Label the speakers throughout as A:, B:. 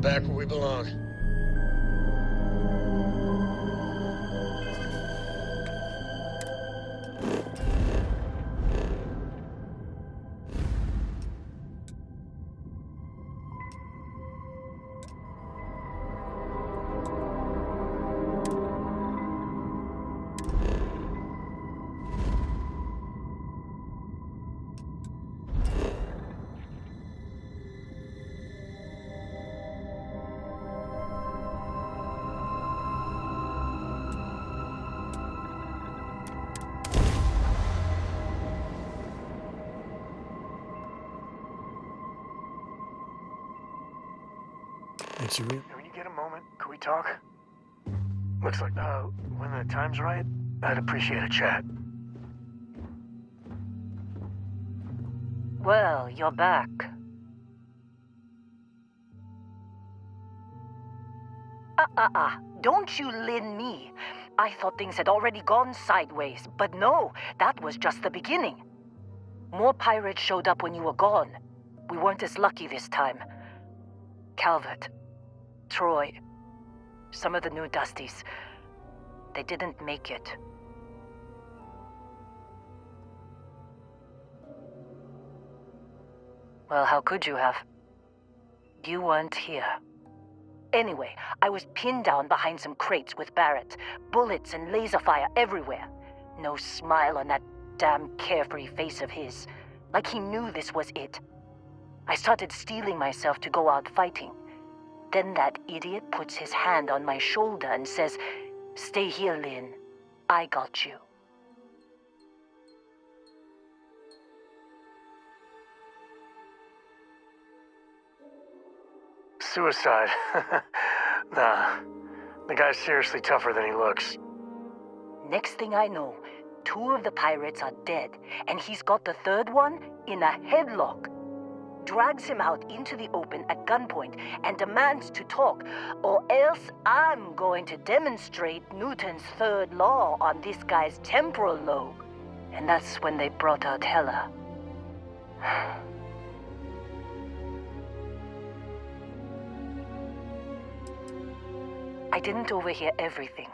A: back where we belong.
B: When you get a moment, can we talk? Looks like, when the time's right, I'd appreciate a chat.
C: Well, you're back. Don't you lin me. I thought things had already gone sideways, but no, that was just the beginning. More pirates showed up when you were gone. We weren't as lucky this time. Calvert, Troy, some of the new Dusties, they didn't make it. Well, how could you have? You weren't here. Anyway, I was pinned down behind some crates with Barrett. Bullets and laser fire everywhere. No smile on that damn carefree face of his. Like he knew this was it. I started steeling myself to go out fighting. Then that idiot puts his hand on my shoulder and says, "Stay here, Lynn. I got you."
B: Suicide. Nah. The guy's seriously tougher than he looks.
C: Next thing I know, 2 of the pirates are dead, and he's got the 3rd one in a headlock. Drags him out into the open at gunpoint and demands to talk, or else I'm going to demonstrate Newton's 3rd law on this guy's temporal lobe. And that's when they brought out Hella. I didn't overhear everything,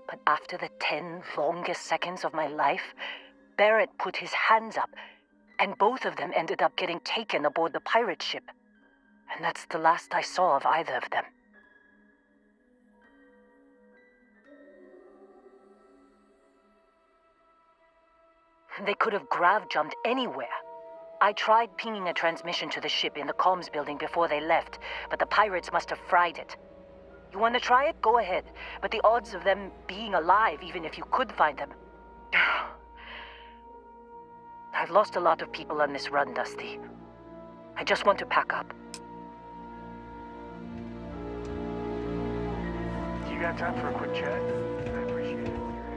C: but after the 10 longest seconds of my life, Barrett put his hands up, and both of them ended up getting taken aboard the pirate ship. And that's the last I saw of either of them. They could have grav-jumped anywhere. I tried pinging a transmission to the ship in the comms building before they left, but the pirates must have fried it. You want to try it? Go ahead. But the odds of them being alive, even if you could find them... I've lost a lot of people on this run, Dusty. I just want to pack up.
B: You got time for a quick chat? I appreciate it when you're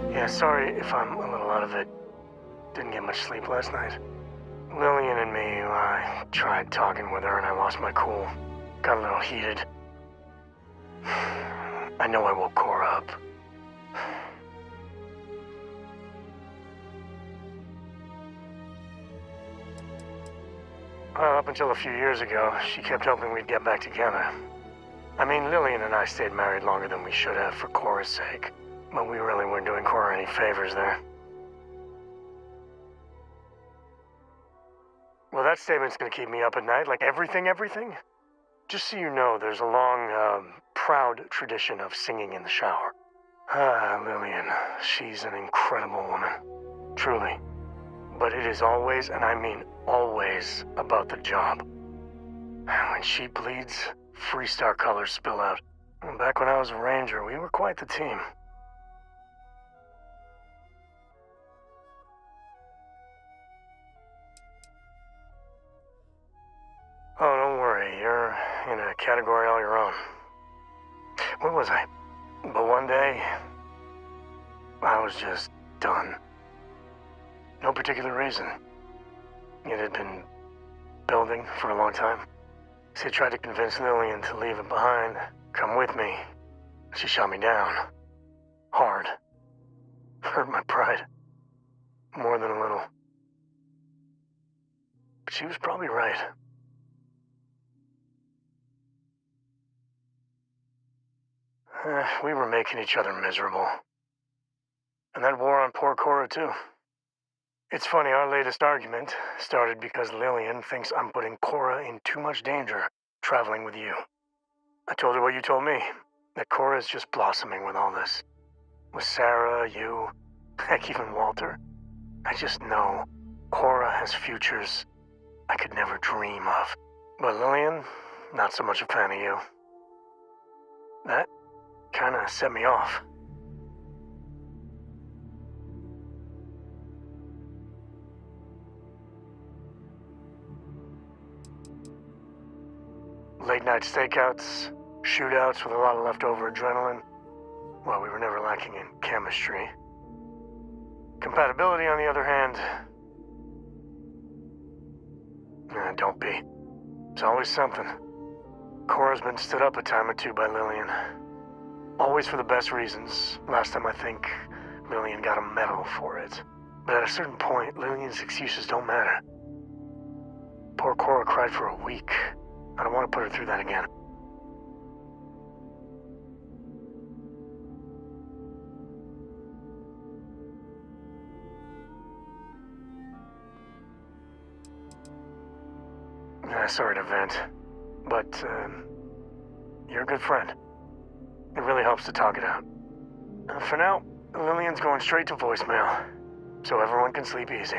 B: in. Yeah, sorry if I'm a little out of it. Didn't get much sleep last night. Lillian and me, I tried talking with her and I lost my cool. Got a little heated. I know I woke Cora up. Well, up until a few years ago, she kept hoping we'd get back together. I mean, Lillian and I stayed married longer than we should have for Cora's sake. But we really weren't doing Cora any favors there. Well, that statement's gonna keep me up at night, like everything. Just so you know, there's a long, proud tradition of singing in the shower. Ah, Lillian, she's an incredible woman. Truly. But it is always, and I mean always, about the job. When she bleeds, Freestar colors spill out. And back when I was a ranger, we were quite the team. Oh, don't worry, you're in a category all your own. Where was I? But one day, I was just done. No particular reason. It had been building for a long time. She tried to convince Lillian to leave it behind, come with me. She shot me down. Hard. Hurt my pride. more than a little. But she was probably right. We were making each other miserable. And that wore on poor Cora, too. It's funny, our latest argument started because Lillian thinks I'm putting Cora in too much danger traveling with you. I told her what you told me, that Cora's just blossoming with all this. With Sarah, you, heck, even Walter. I just know Cora has futures I could never dream of. But Lillian, not so much a fan of you. That kinda set me off. Late night stakeouts, shootouts with a lot of leftover adrenaline. Well, we were never lacking in chemistry. Compatibility, on the other hand, don't be. It's always something. Cora's been stood up a time or two by Lillian. Always for the best reasons. Last time I think Lillian got a medal for it. But at a certain point, Lillian's excuses don't matter. Poor Cora cried for a week. I don't want to put her through that again. Sorry to vent, but you're a good friend. It really helps to talk it out. For now, Lillian's going straight to voicemail, so everyone can sleep easy.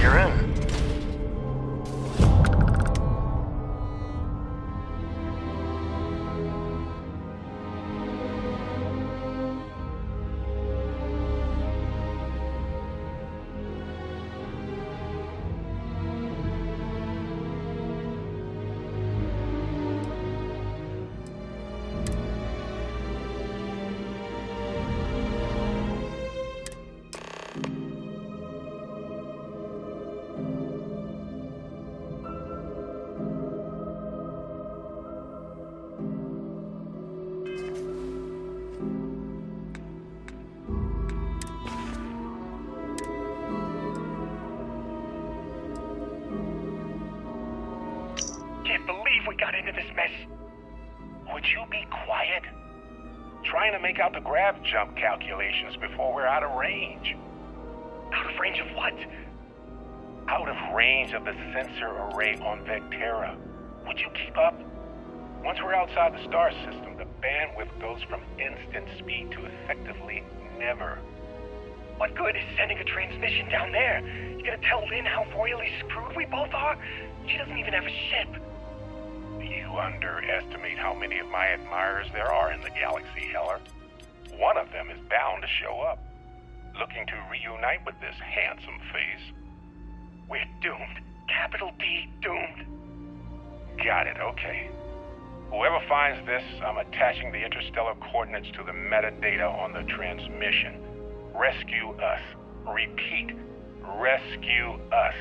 B: You're in.
A: Can't believe we got into this mess. Would you be quiet? Trying to make out the grav jump calculations before we're out of range. Out of range of what? Out of range of the sensor array on Vectera. Would you keep up? Once we're outside the star system, the bandwidth goes from instant speed to effectively never. What good is sending a transmission down there? You gonna tell Lynn how royally screwed we both are? She doesn't even have a ship. You underestimate how many of my admirers there are in the galaxy, Heller. One of them is bound to show up. looking to reunite with this handsome face. We're doomed. Capital D, doomed. Got it, okay. Whoever finds this, I'm attaching the interstellar coordinates to the metadata on the transmission. Rescue us. Repeat, rescue us.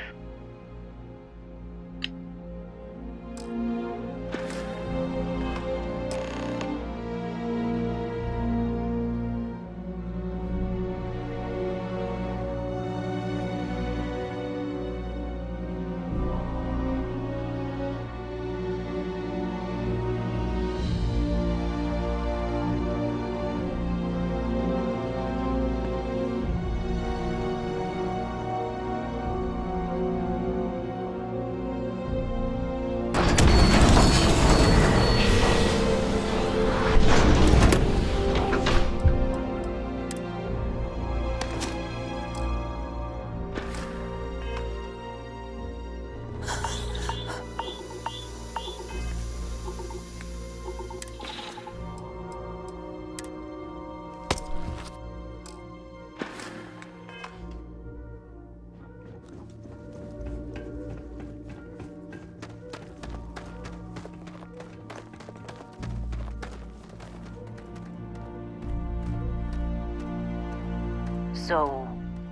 C: So,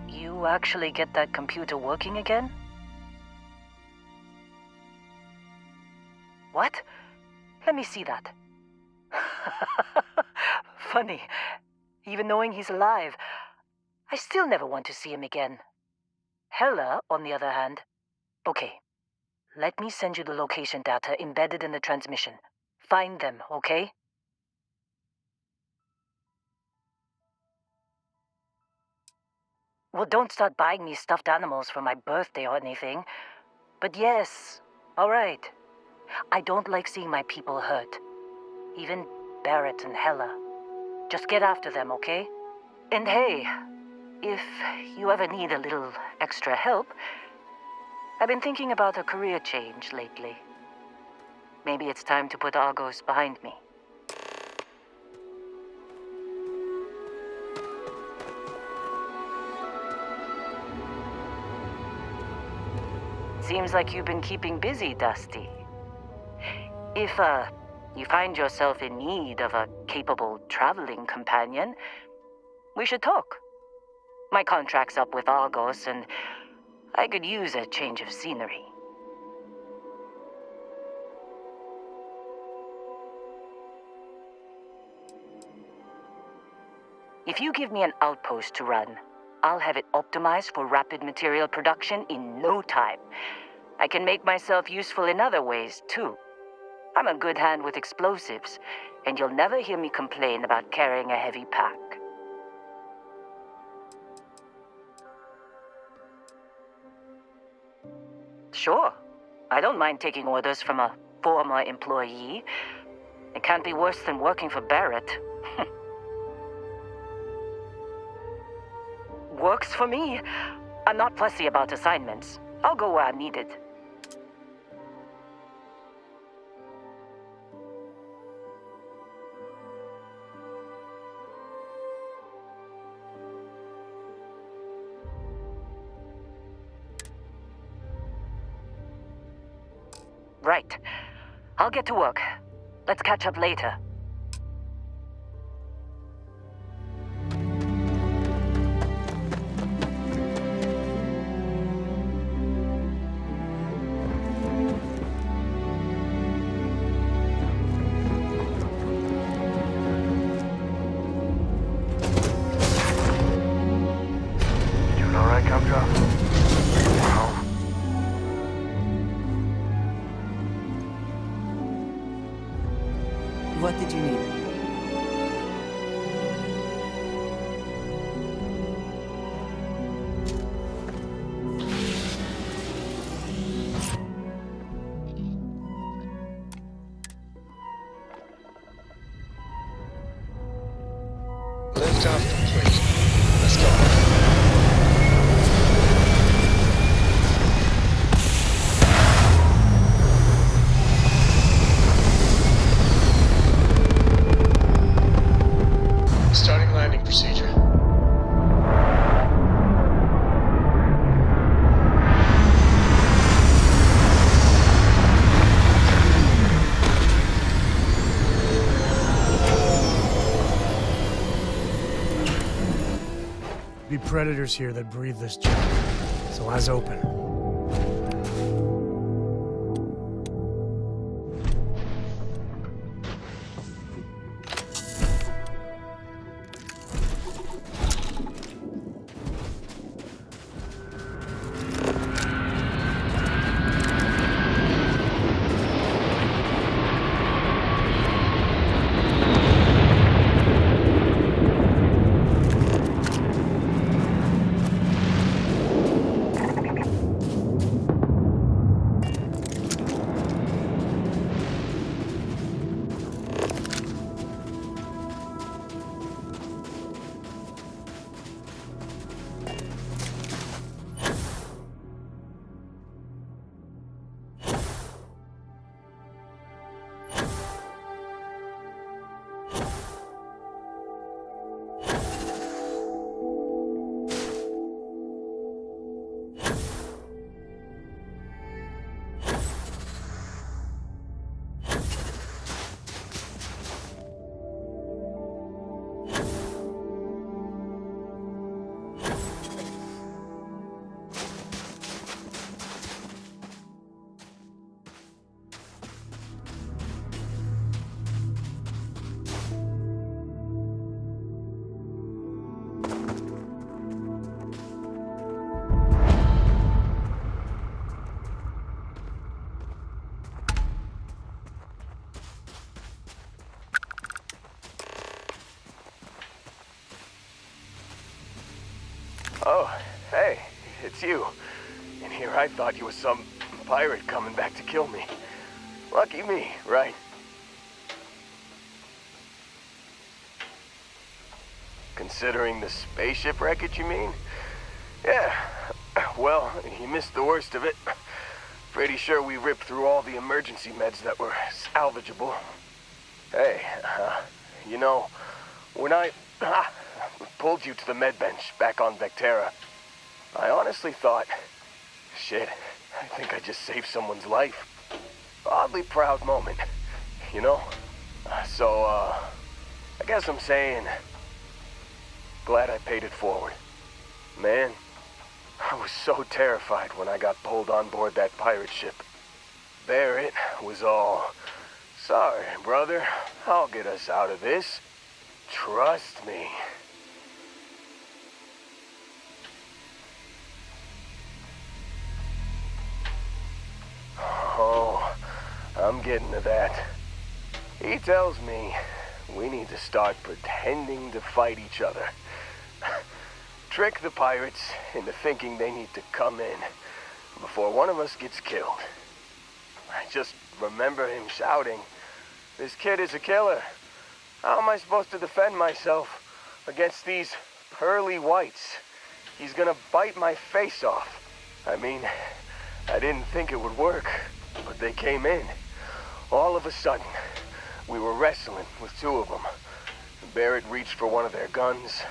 C: you actually get that computer working again? What? Let me see that. Funny. Even knowing he's alive, I still never want to see him again. Hella, on the other hand. Okay. Let me send you the location data embedded in the transmission. Find them, okay? Well, don't start buying me stuffed animals for my birthday or anything. But yes, all right. I don't like seeing my people hurt. Even Barrett and Hella. Just get after them, okay? And hey, if you ever need a little extra help, I've been thinking about a career change lately. Maybe it's time to put Argos behind me. Seems like you've been keeping busy, Dusty. If, you find yourself in need of a capable traveling companion, we should talk. My contract's up with Argos, and I could use a change of scenery. If you give me an outpost to run, I'll have it optimized for rapid material production in no time. I can make myself useful in other ways, too. I'm a good hand with explosives, and you'll never hear me complain about carrying a heavy pack. Sure. I don't mind taking orders from a former employee. It can't be worse than working for Barrett. Works for me. I'm not fussy about assignments. I'll go where I'm needed. Right. I'll get to work. Let's catch up later.
B: Doing all right, Gumdrop? Wow.
D: What did you need?
E: Lift off complete. Let's go. Starting landing procedure.
B: predators here that breathe this junk, so eyes open.
D: Oh, hey, it's you. And here I thought you was some pirate coming back to kill me. Lucky me, right? Considering the spaceship wreckage, you mean? Yeah, well, you missed the worst of it. Pretty sure we ripped through all the emergency meds that were salvageable. Hey, you know, when I pulled you to the med bench back on Vectera, I honestly thought, shit, I think I just saved someone's life. Oddly proud moment, you know? So, I guess I'm saying, glad I paid it forward. Man, I was so terrified when I got pulled on board that pirate ship. Barrett was all, sorry, brother, I'll get us out of this. Trust me. Oh, I'm getting to that. He tells me we need to start pretending to fight each other. Trick the pirates into thinking they need to come in before one of us gets killed. I just remember him shouting, "This kid is a killer. How am I supposed to defend myself against these pearly whites? He's gonna bite my face off." I mean, I didn't think it would work, but they came in. All of a sudden, we were wrestling with two of them. Barrett reached for one of their guns.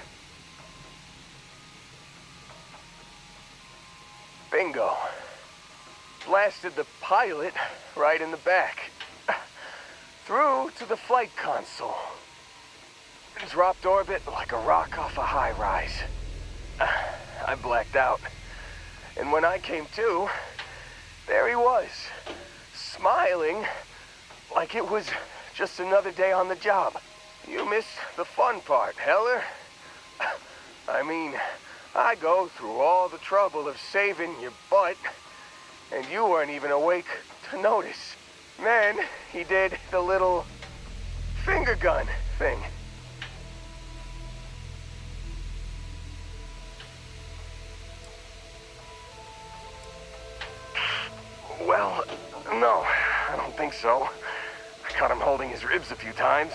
D: Bingo. Blasted the pilot right in the back. Through to the flight console. Dropped orbit like a rock off a high-rise. I blacked out. And when I came to, there he was, smiling like it was just another day on the job. You missed the fun part, Heller. I mean, I go through all the trouble of saving your butt, and you weren't even awake to notice. Then he did the little finger gun thing. Well, no, I don't think so. I caught him holding his ribs a few times.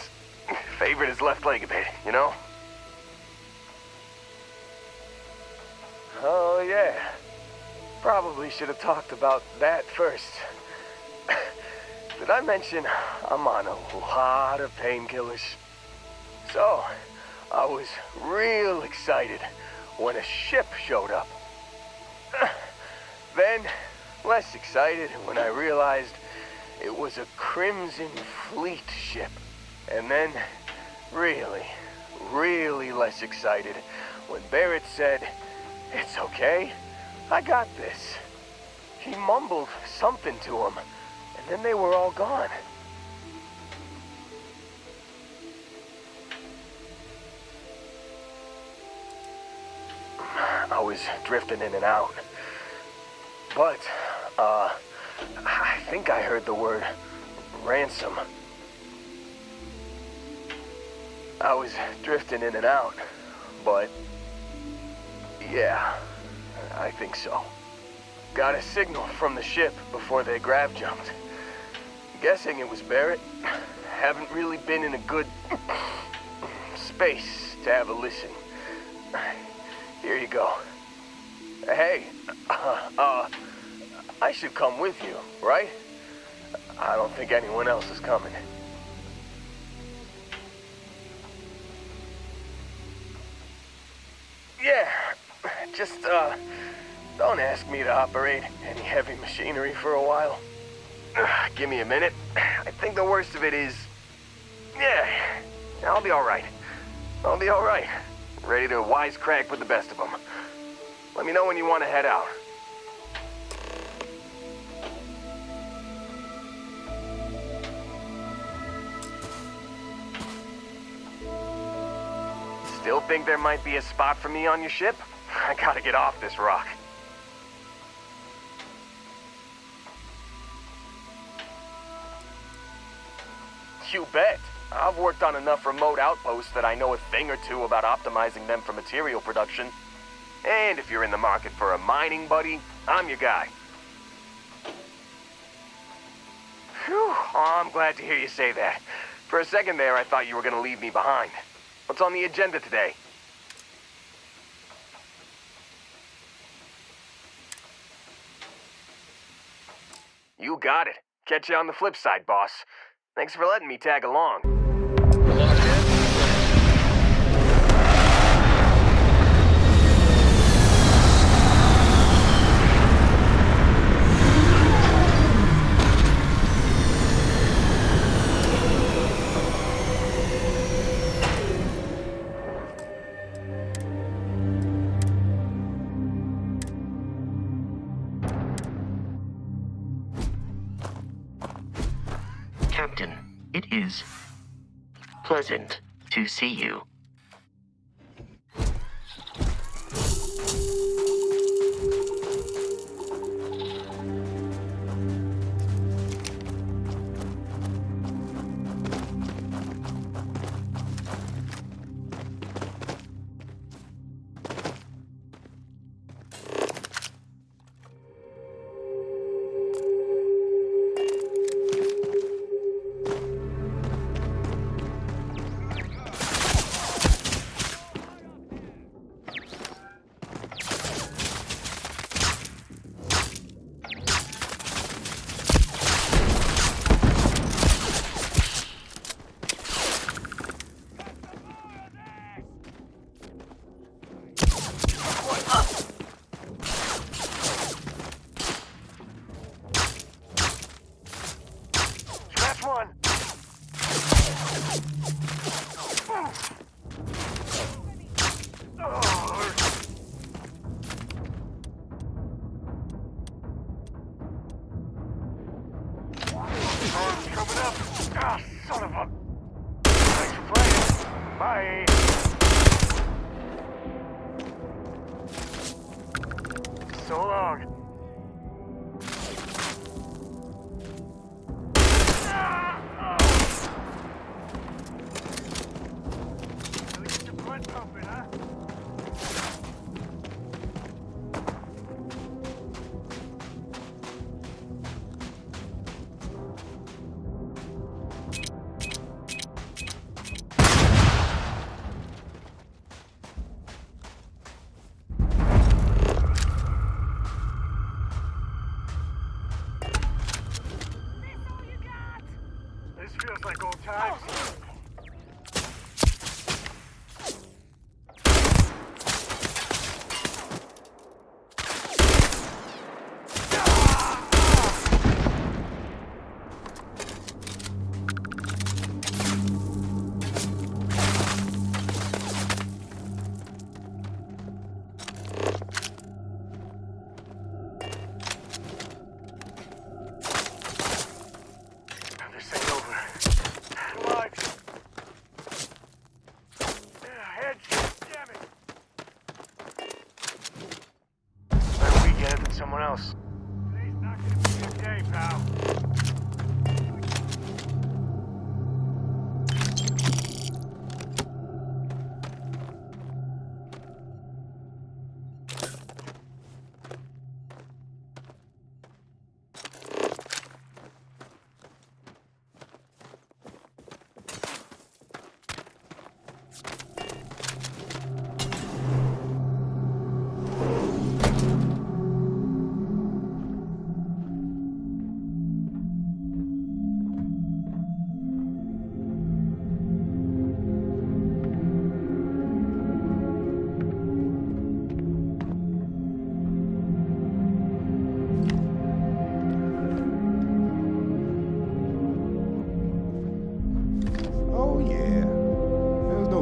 D: Favored his left leg a bit, you know? Oh, yeah. Probably should have talked about that first. Did I mention I'm on a lot of painkillers? So, I was real excited when a ship showed up. Then, less excited when I realized it was a Crimson Fleet ship. And then, really, really less excited when Barrett said, "It's okay, I got this," he mumbled something to him, and then they were all gone. I was drifting in and out. But, I think I heard the word ransom. I was drifting in and out, but yeah, I think so. Got a signal from the ship before they grav jumped. Guessing it was Barrett. Haven't really been in a good space to have a listen. Here you go. Hey, I should come with you, right? I don't think anyone else is coming. Yeah, just, don't ask me to operate any heavy machinery for a while. Give me a minute. I think the worst of it is... Yeah, I'll be alright. I'll be alright. Ready to wisecrack with the best of them. Let me know when you want to head out. Still think there might be a spot for me on your ship? I gotta get off this rock. You bet. I've worked on enough remote outposts that I know a thing or two about optimizing them for material production. And if you're in the market for a mining buddy, I'm your guy. Whew, oh, I'm glad to hear you say that. For a second there, I thought you were gonna leave me behind. What's on the agenda today? You got it. Catch you on the flip side, boss. Thanks for letting me tag along.
E: Locked in?
F: Captain, it is pleasant to see you.
B: Coming up. Ah, son of a... Thanks for playing. Bye. So long. Really get your blood pumping, huh? someone else. Today's not gonna be a day, pal.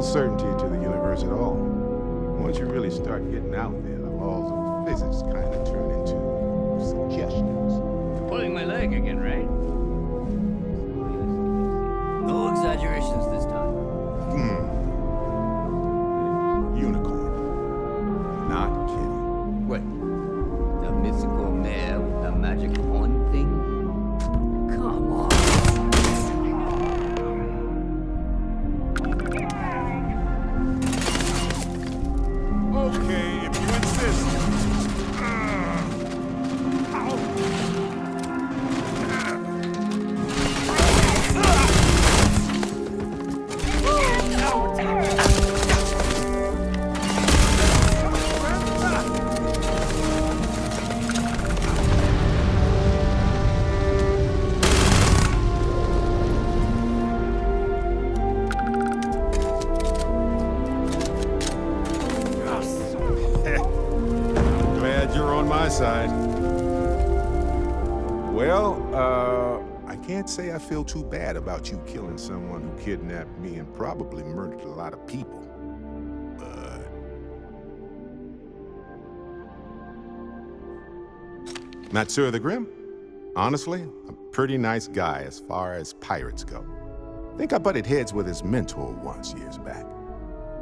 G: Certainty to the universe at all. Once you really start getting out there, the laws of physics kind of turn into suggestions.
E: Pulling my leg again, right? No exaggerations this time.
G: Unicorn. Not kidding.
E: What? The mythical mare with the magic horn thing? Come on.
G: Okay, if you insist. Glad you're on my side. Well, I can't say I feel too bad about you killing someone who kidnapped me and probably murdered a lot of people. But... Matsura the Grim? Honestly, a pretty nice guy as far as pirates go. Think I butted heads with his mentor once years back.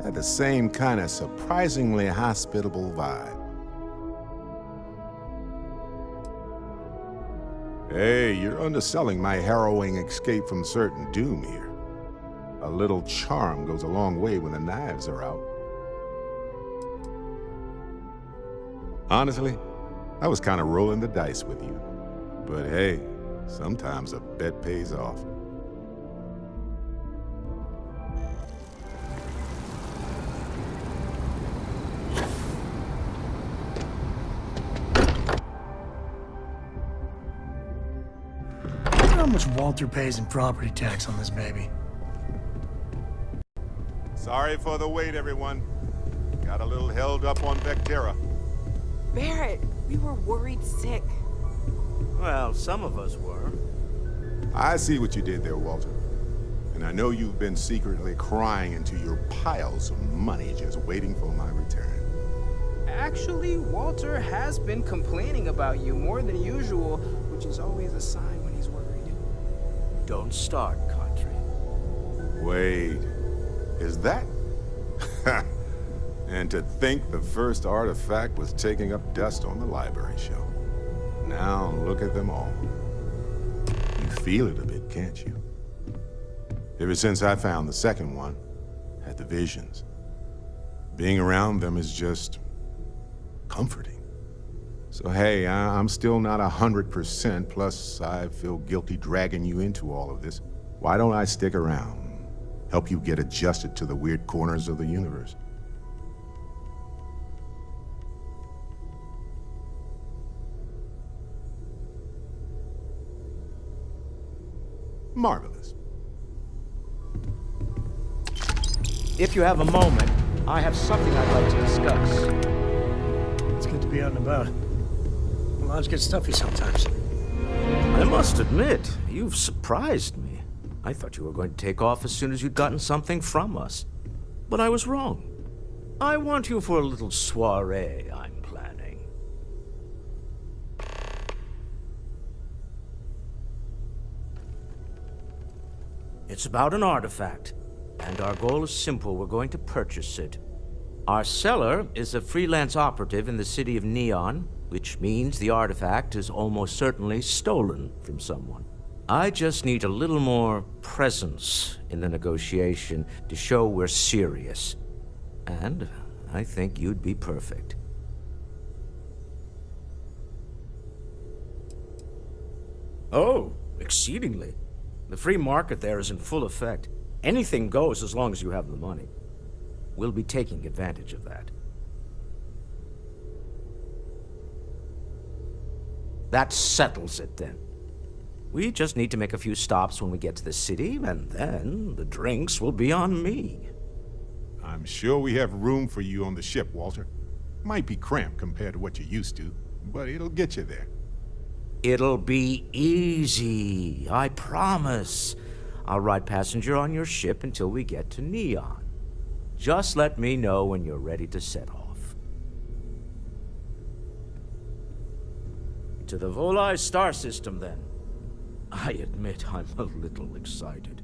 G: Had the same kind of surprisingly hospitable vibe. Hey, you're underselling my harrowing escape from certain doom here. A little charm goes a long way when the knives are out. Honestly, I was kind of rolling the dice with you. But hey, sometimes a bet pays off.
B: How much Walter pays in property tax on this baby?
G: Sorry for the wait, everyone. Got a little held up on Vectera.
H: Barrett, we were worried sick.
E: Well, some of us were.
G: I see what you did there, Walter. And I know you've been secretly crying into your piles of money just waiting for my return.
I: Actually, Walter has been complaining about you more than usual, which is always a sign when he's worried.
E: Don't start, country.
G: Wait, is that? And to think the first artifact was taking up dust on the library shelf. Now look at them all. You feel it a bit, can't you? Ever since I found the second one, had the visions. Being around them is just comforting. So hey, I'm still not 100%, plus I feel guilty dragging you into all of this. Why don't I stick around? Help you get adjusted to the weird corners of the universe. Marvelous.
J: If you have a moment, I have something I'd like to discuss.
B: It's good to be out and about. Lives get stuffy sometimes.
J: I must admit, you've surprised me. I thought you were going to take off as soon as you'd gotten something from us. But I was wrong. I want you for a little soiree I'm planning. It's about an artifact, and our goal is simple. We're going to purchase it. Our seller is a freelance operative in the city of Neon, which means the artifact is almost certainly stolen from someone. I just need a little more presence in the negotiation to show we're serious. And I think you'd be perfect. Oh, exceedingly. The free market there is in full effect. Anything goes as long as you have the money. We'll be taking advantage of that. That settles it, then. We just need to make a few stops when we get to the city, and then the drinks will be on me.
G: I'm sure we have room for you on the ship, Walter. Might be cramped compared to what you're used to, but it'll get you there.
J: It'll be easy, I promise. I'll ride passenger on your ship until we get to Neon. Just let me know when you're ready to set off. To the Volai star system, then. I admit I'm a little excited.